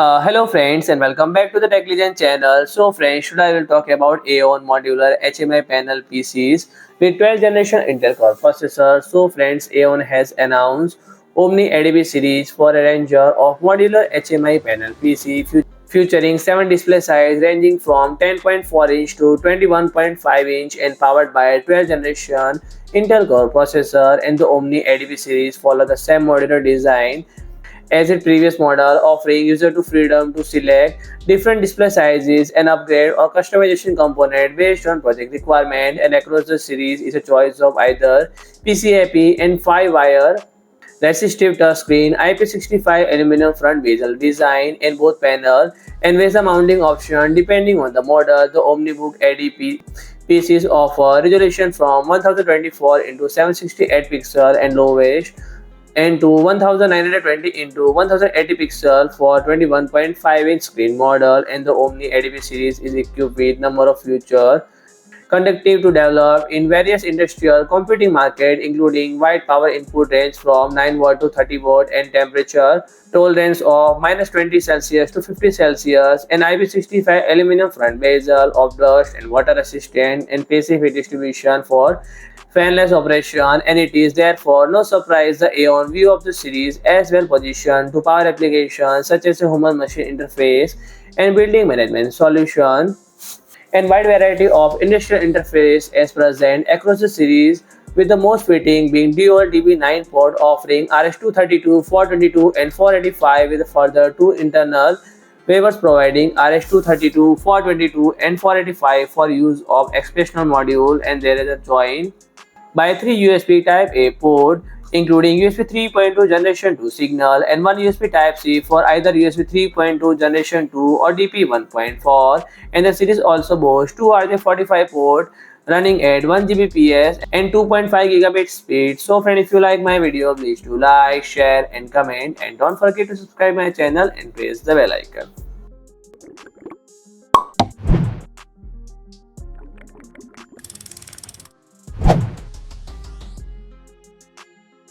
Hello friends and welcome back to the Tech Legend channel. So friends, today I will talk about AAEON Modular HMI Panel PCs with 12th generation Intel Core processor. So friends, AAEON has announced OMNI-ADP series for a range of modular HMI panel PC featuring 7 display size ranging from 10.4 inch to 21.5 inch and powered by 12th generation Intel Core processor, and the OMNI-ADP series follow the same modular design as its previous model, offering user to freedom to select different display sizes and upgrade or customization component based on project requirement. And across the series is a choice of either PCAP and 5-wire resistive touchscreen, IP65 aluminum front bezel design in both panel, and VESA mounting option depending on the model. The Omnibook ADP PCs offer resolution from 1024 into 768 pixel and lowest and to 1920 into 1080 pixel for 21.5 inch screen model. And the OMNI-ADP series is equipped with number of features conducive to develop in various industrial computing market, including wide power input range from 9 watt to 30 watt and temperature tolerance of -20 Celsius to 50 Celsius, and IP65 aluminum front bezel of dust and water resistant and passive heat distribution for fanless operation. And it is therefore no surprise the AAEON view of the series as well positioned to power applications such as a human machine interface and building management solution, and wide variety of industrial interface is present across the series, with the most fitting being dual DB9 port offering RS-232, 422 and 485, with further two internal wafers providing RS-232, 422 and 485 for use of expressional module. And there is a joint by 3 USB Type-A port, including USB 3.2 Generation 2 signal and 1 USB Type-C for either USB 3.2 Generation 2 or DP 1.4. And the series also boasts 2 RJ45 port running at 1 Gbps and 2.5 gigabit speed. So friend, if you like my video, please do like, share and comment, and don't forget to subscribe my channel and press the bell icon.